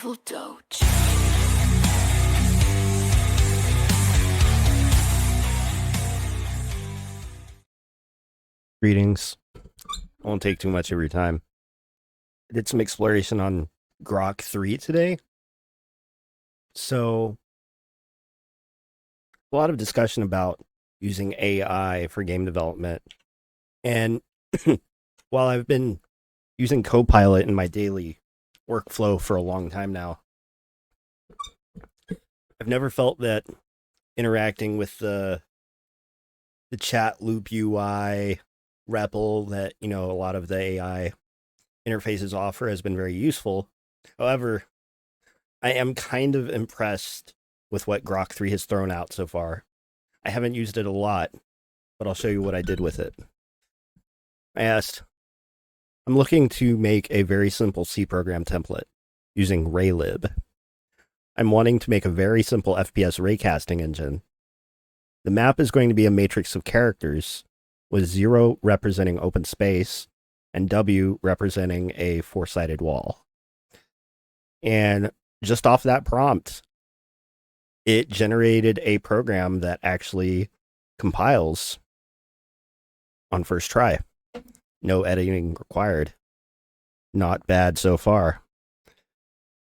evil doge. Greetings. I won't take too much of your time. I did some exploration on Grok3 today. So, a lot of discussion about using AI for game development. And while I've been using Copilot in my daily workflow for a long time now, I've never felt that interacting with the chat loop UI REPL that, a lot of the AI interfaces offer has been very useful. However, I am kind of impressed with what Grok3 has thrown out so far. I haven't used it a lot, but I'll show you what I did with it. I'm looking to make a very simple C program template using Raylib. I'm wanting to make a very simple FPS raycasting engine. The map is going to be a matrix of characters, with 0 representing open space and W representing a 4-sided wall. And just off that prompt, it generated a program that actually compiles on first try. No editing required. Not bad so far.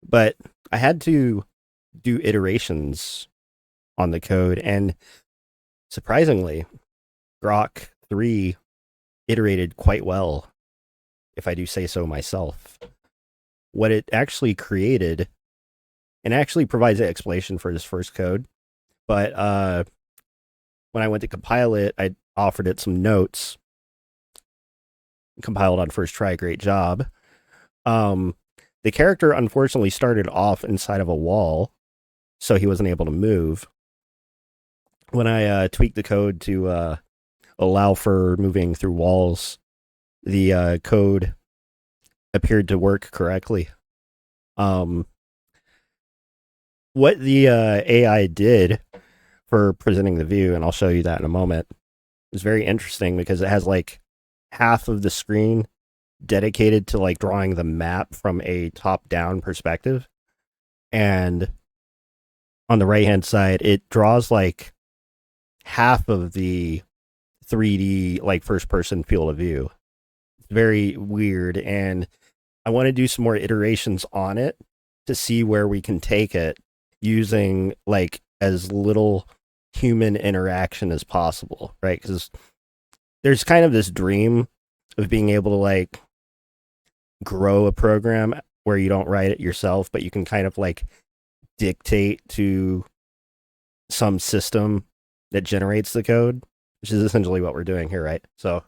But I had to do iterations on the code, and surprisingly, Grok3 iterated quite well, if I do say so myself. What it actually created, and actually provides an explanation for this first code, but when I went to compile it, I offered it some notes. Compiled on first try, great job. The character unfortunately started off inside of a wall, so he wasn't able to move. When I tweaked the code to allow for moving through walls, the code appeared to work correctly. What the AI did for presenting the view, and I'll show you that in a moment, is very interesting because it has like half of the screen dedicated to like drawing the map from a top-down perspective, and on the right-hand side, it draws like half of the 3D like first-person field of view. It's very weird, and I want to do some more iterations on it to see where we can take it using like as little human interaction as possible, right? Because there's kind of this dream of being able to like grow a program where you don't write it yourself, but you can kind of like dictate to some system that generates the code, which is essentially what we're doing here, right? So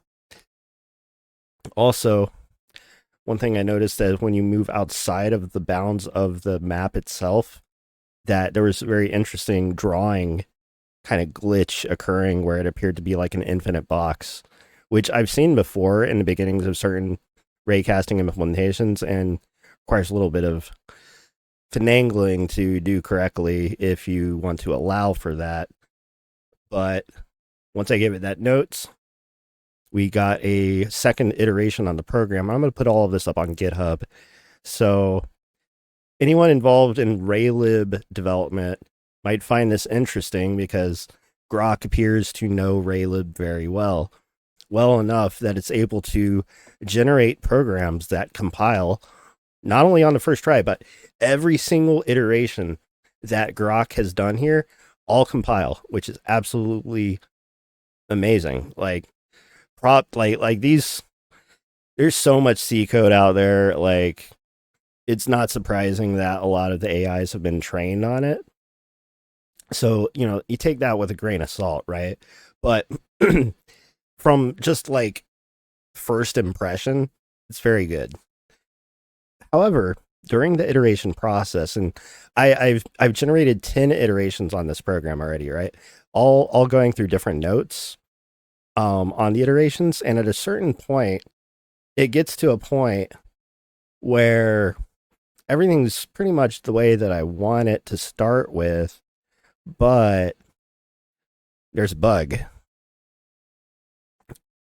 also, one thing I noticed is when you move outside of the bounds of the map itself, that there was a very interesting drawing kind of glitch occurring where it appeared to be like an infinite box, which I've seen before in the beginnings of certain raycasting implementations, and requires a little bit of finagling to do correctly if you want to allow for that. But once I gave it that notes, we got a second iteration on the program. I'm going to put all of this up on GitHub. So anyone involved in Raylib development might find this interesting because Grok appears to know Raylib very well enough that it's able to generate programs that compile not only on the first try, but every single iteration that Grok has done here all compile, which is absolutely amazing. Like these, there's so much C code out there. Like, it's not surprising that a lot of the AIs have been trained on it. So, you take that with a grain of salt, right? But from just like first impression, it's very good. However, during the iteration process, and I've generated 10 iterations on this program already, right? All going through different notes on the iterations, and at a certain point, it gets to a point where everything's pretty much the way that I want it to start with, but there's a bug.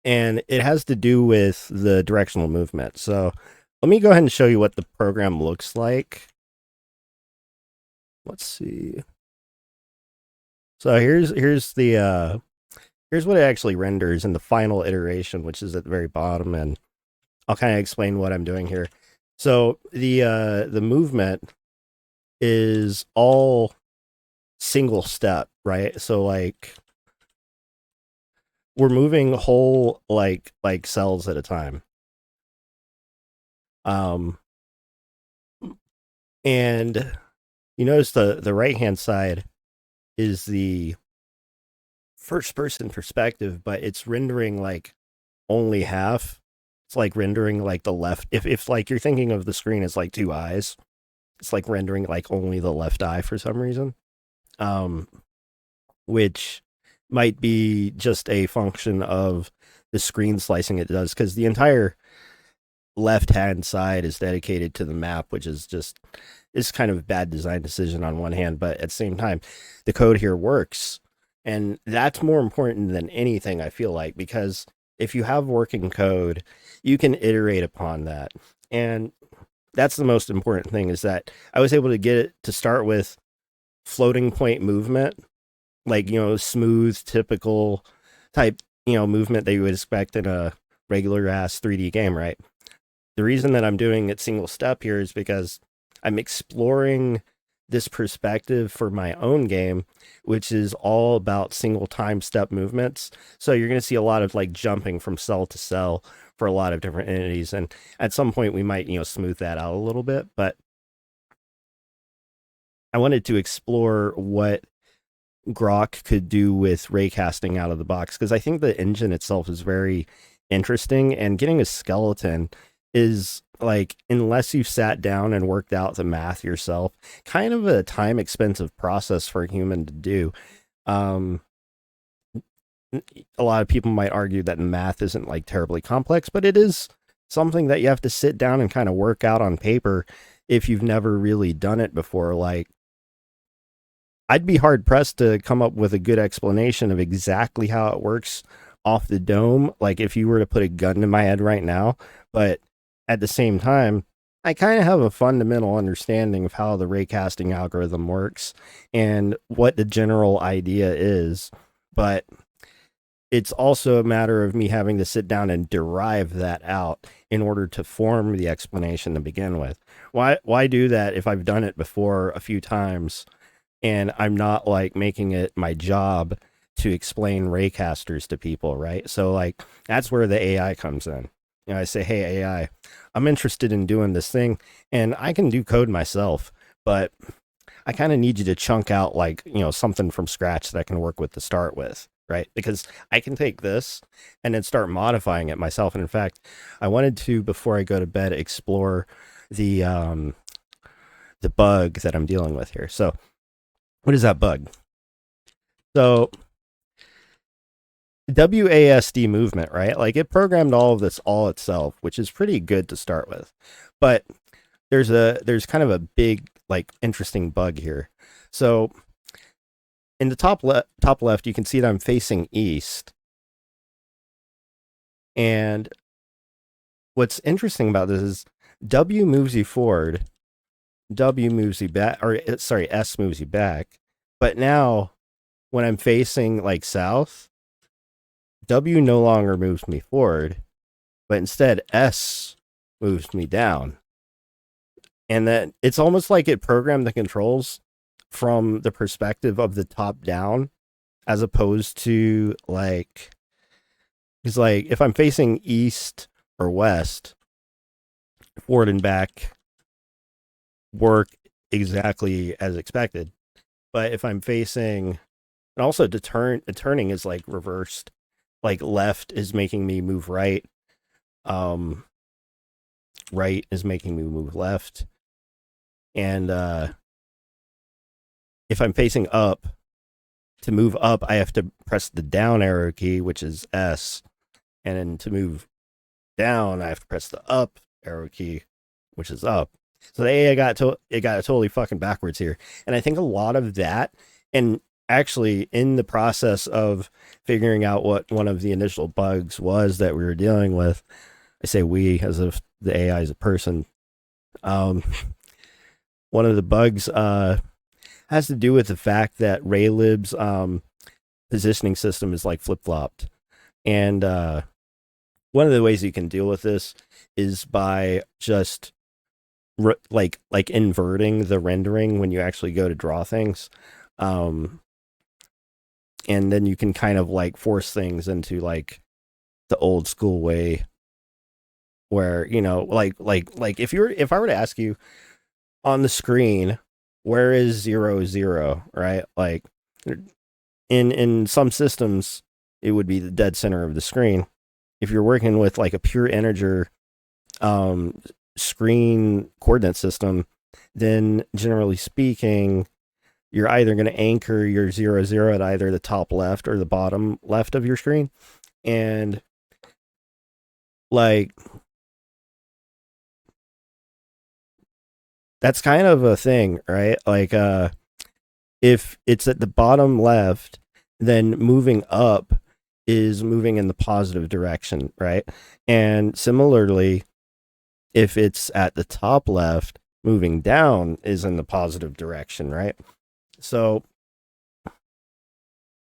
And it has to do with the directional movement. So let me go ahead and show you what the program looks like let's see. So here's what it actually renders in the final iteration, which is at the very bottom, and I'll kind of explain what I'm doing here. So the movement is all single step, right? So like we're moving whole like cells at a time. And you notice the right hand side is the first person perspective, but it's rendering like only half. It's like rendering like the left. If like you're thinking of the screen as like two eyes, it's like rendering like only the left eye for some reason. Which might be just a function of the screen slicing it does, because the entire left hand side is dedicated to the map, which is just is kind of a bad design decision on one hand, but at the same time, the code here works. And that's more important than anything, I feel like, because if you have working code, you can iterate upon that. And that's the most important thing, is that I was able to get it to start with floating point movement, like, you know, smooth, typical type, you know, movement that you would expect in a regular ass 3D game, right? The reason that I'm doing it single step here is because I'm exploring this perspective for my own game, which is all about single time step movements. So you're going to see a lot of like jumping from cell to cell for a lot of different entities. And at some point we might, you know, smooth that out a little bit, but I wanted to explore what Grok could do with raycasting out of the box, because I think the engine itself is very interesting, and getting a skeleton is like, unless you've sat down and worked out the math yourself, kind of a time expensive process for a human to do. A lot of people might argue that math isn't like terribly complex, but it is something that you have to sit down and kind of work out on paper if you've never really done it before. Like, I'd be hard pressed to come up with a good explanation of exactly how it works off the dome, like if you were to put a gun to my head right now. But at the same time, I kind of have a fundamental understanding of how the raycasting algorithm works and what the general idea is. But it's also a matter of me having to sit down and derive that out in order to form the explanation to begin with. Why do that if I've done it before a few times and I'm not like making it my job to explain raycasters to people, right? So like that's where the AI comes in. You know, I say, hey, AI, I'm interested in doing this thing, and I can do code myself, but I kind of need you to chunk out like, you know, something from scratch that I can work with to start with, right? Because I can take this and then start modifying it myself. And in fact, I wanted to, before I go to bed, explore the bug that I'm dealing with here. So what is that bug? So WASD movement, right? Like it programmed all of this all itself, which is pretty good to start with. But there's kind of a big, like, interesting bug here. So in the top left, you can see that I'm facing east. And what's interesting about this is W moves you forward, W moves you back, or sorry, S moves you back. But now when I'm facing like south, W no longer moves me forward, but instead S moves me down. And then it's almost like it programmed the controls from the perspective of the top down, as opposed to like, because like if I'm facing east or west, forward and back work exactly as expected. But if I'm facing, and also the turning is like reversed. Like left is making me move right. Right is making me move left. And if I'm facing up, to move up, I have to press the down arrow key, which is S. And then to move down, I have to press the up arrow key, which is up. So the AI got it totally fucking backwards here. And I think a lot of that, and actually in the process of figuring out what one of the initial bugs was that we were dealing with, I say we as if the AI is a person. One of the bugs has to do with the fact that Raylib's positioning system is like flip-flopped. And one of the ways you can deal with this is by just like inverting the rendering when you actually go to draw things. And then you can kind of like force things into like the old school way where, you know, like if I were to ask you on the screen, where is 0, 0, right? Like in some systems, it would be the dead center of the screen. If you're working with like a pure integer screen coordinate system, then generally speaking, you're either going to anchor your 0, 0 at either the top left or the bottom left of your screen. And like, that's kind of a thing, right? Like, if it's at the bottom left, then moving up is moving in the positive direction, right? And similarly, if it's at the top left, moving down is in the positive direction, right? So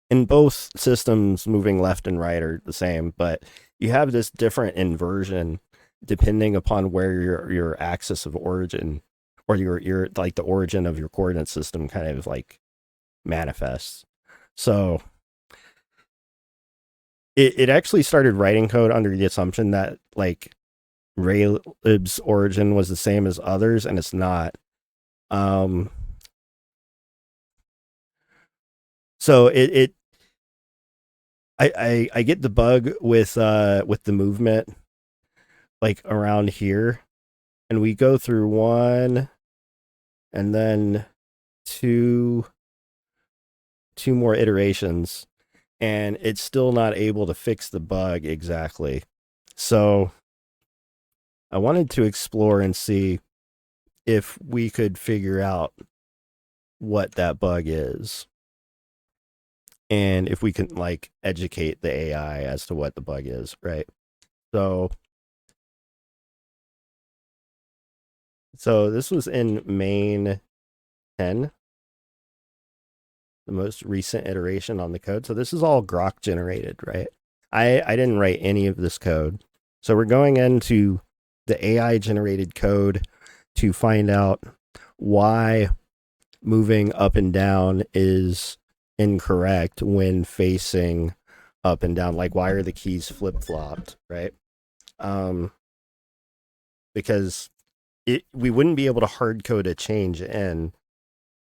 in both systems, moving left and right are the same, but you have this different inversion depending upon where your axis of origin or your like the origin of your coordinate system kind of like manifests. So it actually started writing code under the assumption that like Raylib's origin was the same as others, and it's not. So I get the bug with the movement like around here, and we go through one and then two more iterations, and it's still not able to fix the bug exactly. So I wanted to explore and see if we could figure out what that bug is, and if we can like educate the AI as to what the bug is, right? So this was in main 10, the most recent iteration on the code. So this is all Grok generated, right? I didn't write any of this code. So we're going into the AI generated code to find out why moving up and down is incorrect when facing up and down. Like, why are the keys flip-flopped, right? Because we wouldn't be able to hard code a change in,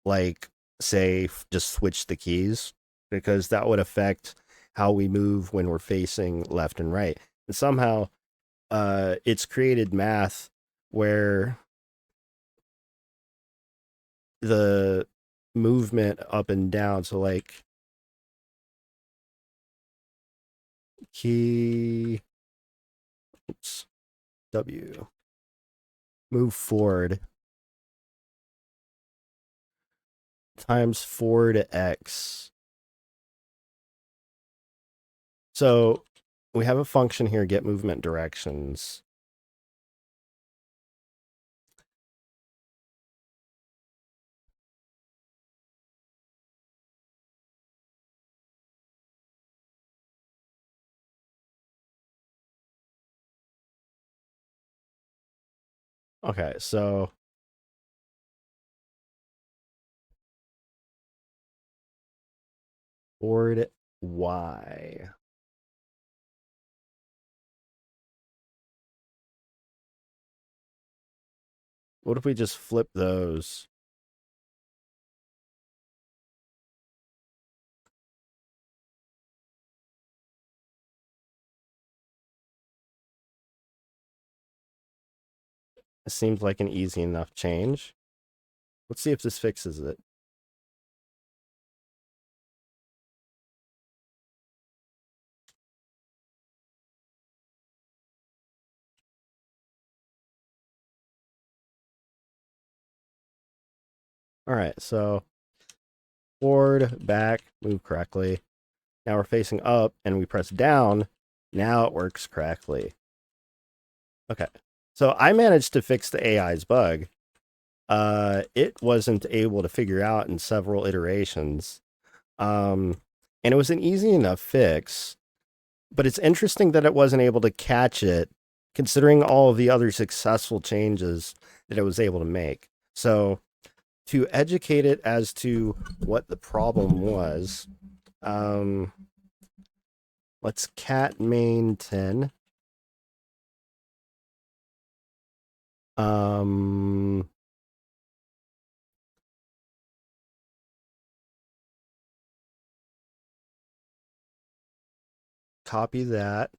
like, say, just switch the keys, because that would affect how we move when we're facing left and right. And somehow it's created math where the movement up and down, so like key W move forward times forward x. So we have a function here, get movement directions. Okay, so forward y. What if we just flip those? It seems like an easy enough change. Let's see if this fixes it. All right, so forward, back, move correctly. Now we're facing up and we press down. Now it works correctly. Okay, so I managed to fix the AI's bug. it wasn't able to figure out in several iterations. And it was an easy enough fix, but it's interesting that it wasn't able to catch it, considering all of the other successful changes that it was able to make. So to educate it as to what the problem was, let's cat main 10. Copy that,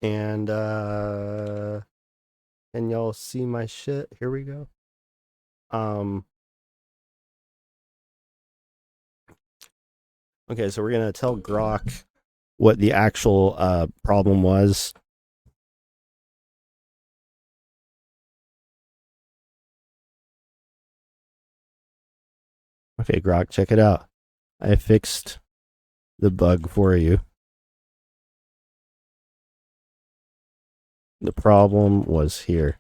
and y'all see my shit. Here we go. Okay, so we're gonna tell Grok what the actual problem was. Okay, Grok, check it out. I fixed the bug for you. The problem was here.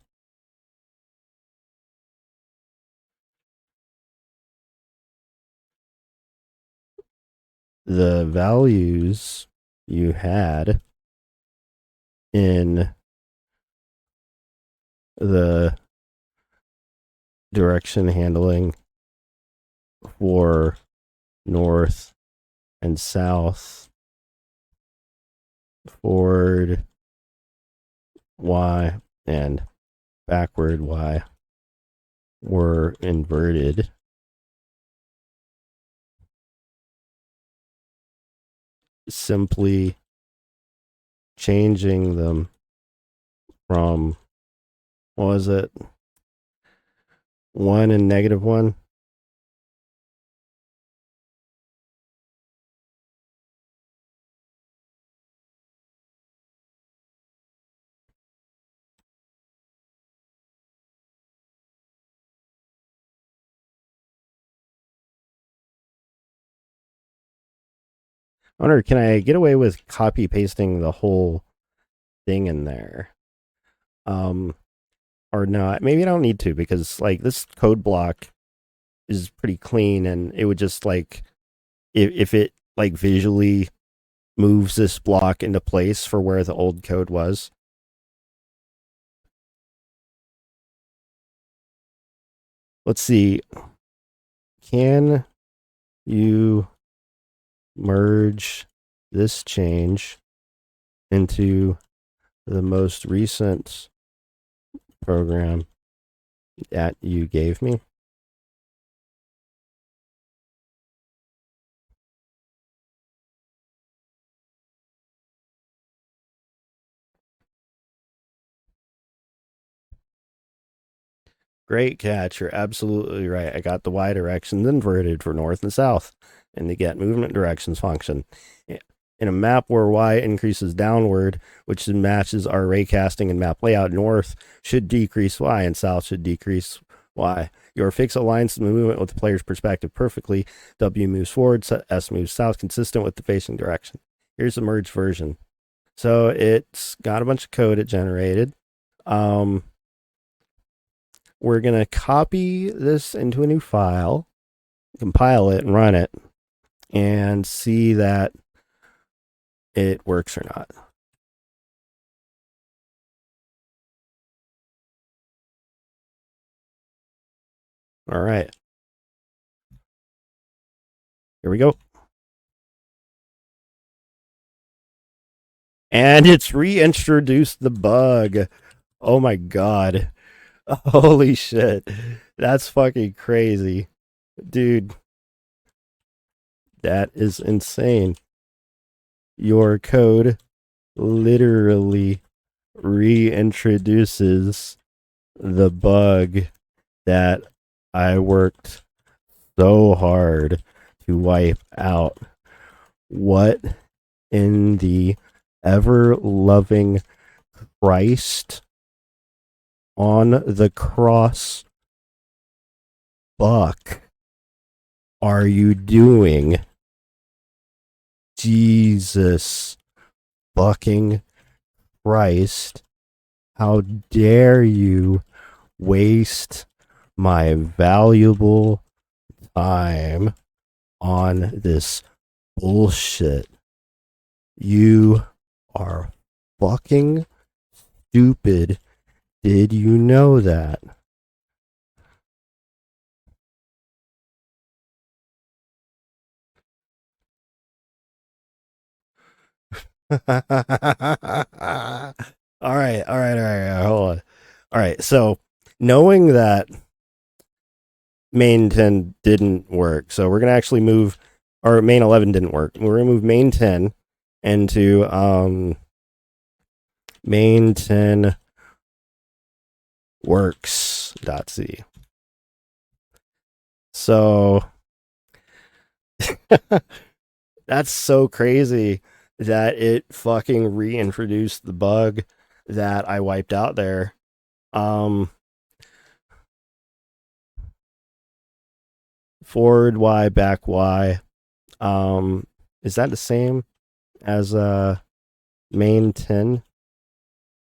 The values you had in the direction handling for north and south, forward Y and backward Y were inverted. Simply changing them from, what was it, 1 and -1? I wonder, can I get away with copy pasting the whole thing in there? Or not? Maybe I don't need to, because like this code block is pretty clean, and it would just like, if it like visually moves this block into place for where the old code was. Let's see. Can you merge this change into the most recent program that you gave me? Great catch. You're absolutely right. I got the Y directions inverted for north and south in the get movement directions function. In a map where Y increases downward, which matches our raycasting and map layout, north should decrease Y and south should decrease Y. Your fix aligns the movement with the player's perspective perfectly. W moves forward, S moves south, consistent with the facing direction. Here's the merged version. So it's got a bunch of code it generated. We're going to copy this into a new file, compile it, and run it, and see that it works or not. All right. Here we go. And it's reintroduced the bug. Oh my God. Holy shit. That's fucking crazy. Dude. That is insane. Your code literally reintroduces the bug that I worked so hard to wipe out. What in the ever-loving Christ on the cross buck are you doing? Jesus fucking Christ. How dare you waste my valuable time on this bullshit. You are fucking stupid. Did you know that? All right. Hold on. All right. So, knowing that main 10 didn't work, so we're gonna actually move, or main 11 didn't work. We're gonna move main 10 into main 10 works.c. So that's so crazy that it fucking reintroduced the bug that I wiped out there. Forward Y, back Y. Is that the same as main 10?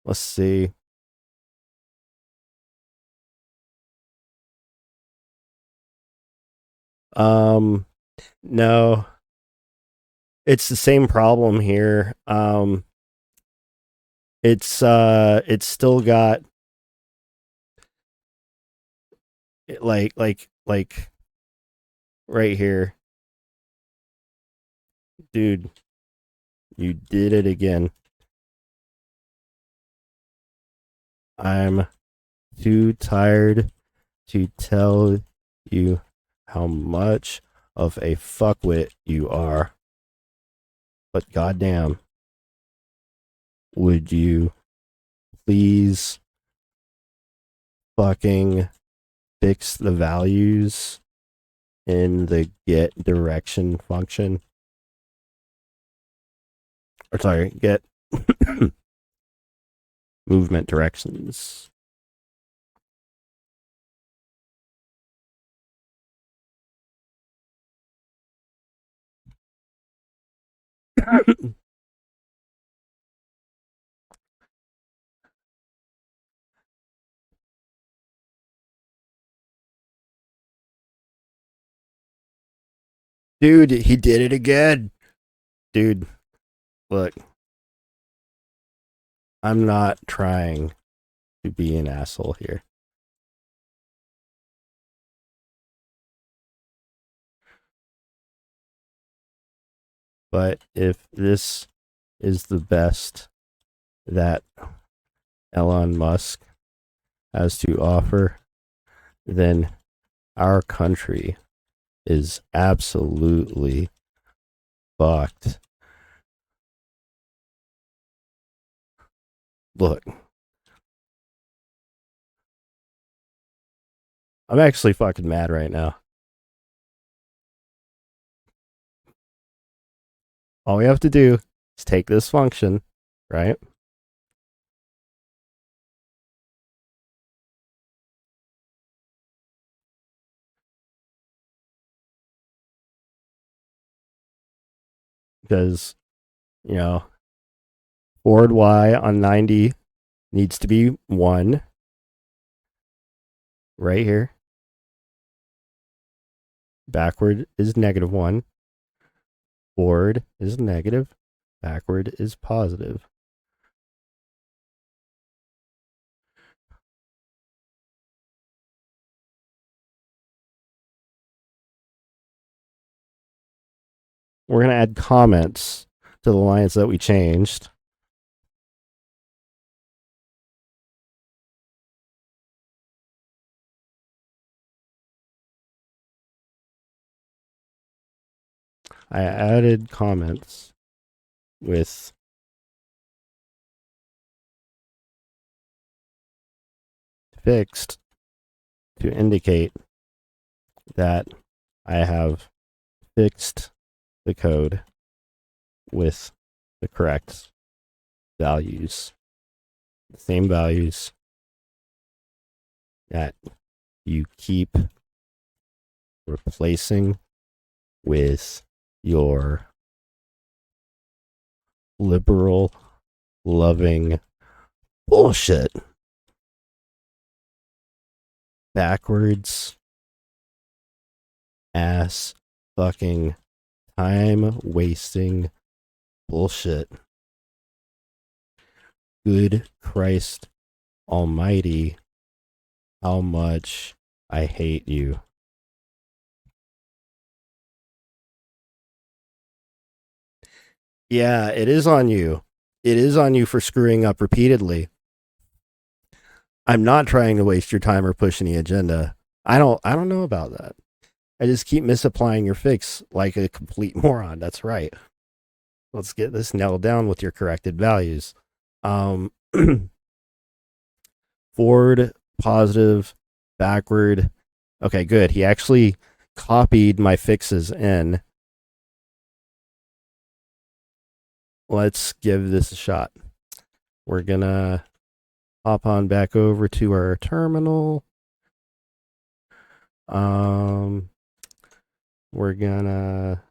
Let's see. No. It's the same problem here. It's still got like right here. Dude, you did it again. I'm too tired to tell you how much of a fuckwit you are. But goddamn, would you please fucking fix the values in the get direction function? Or sorry, get movement directions. Dude, he did it again. Dude, look. I'm not trying to be an asshole here. But if this is the best that Elon Musk has to offer, then our country is absolutely fucked. Look, I'm actually fucking mad right now. All we have to do is take this function, right? Because, you know, forward Y on 90 needs to be 1 right here. Backward is -1. Forward is negative. Backward is positive. We're going to add comments to the lines that we changed. I added comments with fixed to indicate that I have fixed the code with the correct values, the same values that you keep replacing with your liberal loving bullshit. backwards ass fucking time wasting bullshit. Good Christ Almighty, how much I hate you. Yeah, it is on you. It is on you for screwing up repeatedly. I'm not trying to waste your time or push any agenda. I don't know about that. I just keep misapplying your fix like a complete moron. That's right. Let's get this nailed down with your corrected values. Forward, positive, backward. Okay, good. He actually copied my fixes in. Let's give this a shot. We're gonna hop on back over to our terminal. We're gonna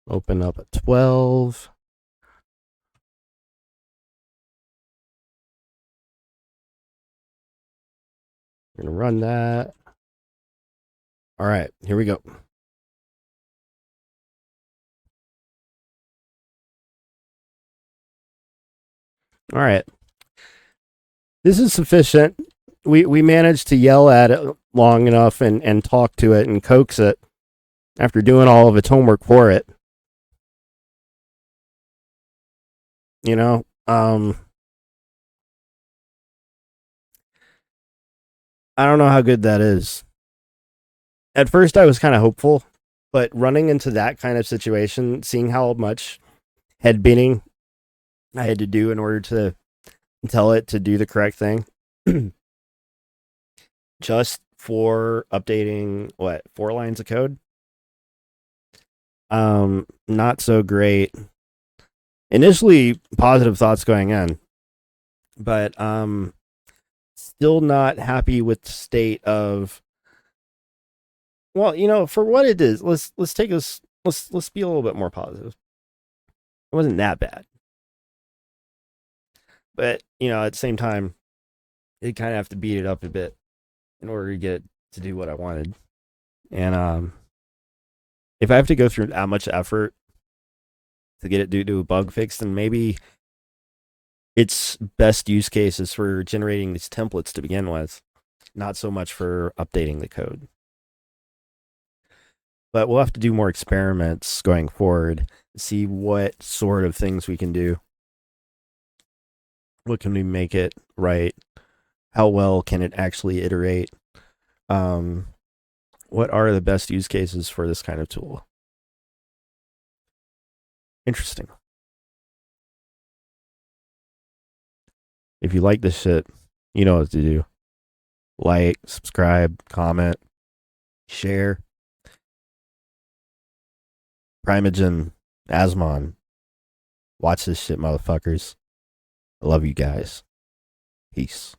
open up a 12. We're gonna run that. All right, here we go. All right. This is sufficient. We managed to yell at it long enough and talk to it and coax it after doing all of its homework for it. You know, I don't know how good that is. At first, I was kind of hopeful, but running into that kind of situation, seeing how much head beating I had to do in order to tell it to do the correct thing, just for updating 4 lines of code. Not so great. Initially, positive thoughts going in, but still not happy with the state of. Well, for what it is, let's take us. Let's be a little bit more positive. It wasn't that bad, but at the same time, you kind of have to beat it up a bit in order to get to do what I wanted. And if I have to go through that much effort to get it due to a bug fix, then maybe its best use case is for generating these templates to begin with, not so much for updating the code. But we'll have to do more experiments going forward, see what sort of things we can do. What can we make it right? How well can it actually iterate? What are the best use cases for this kind of tool? Interesting. If you like this shit, you know what to do. Like, subscribe, comment, share. Primogen, Asmon. Watch this shit, motherfuckers. I love you guys. Peace.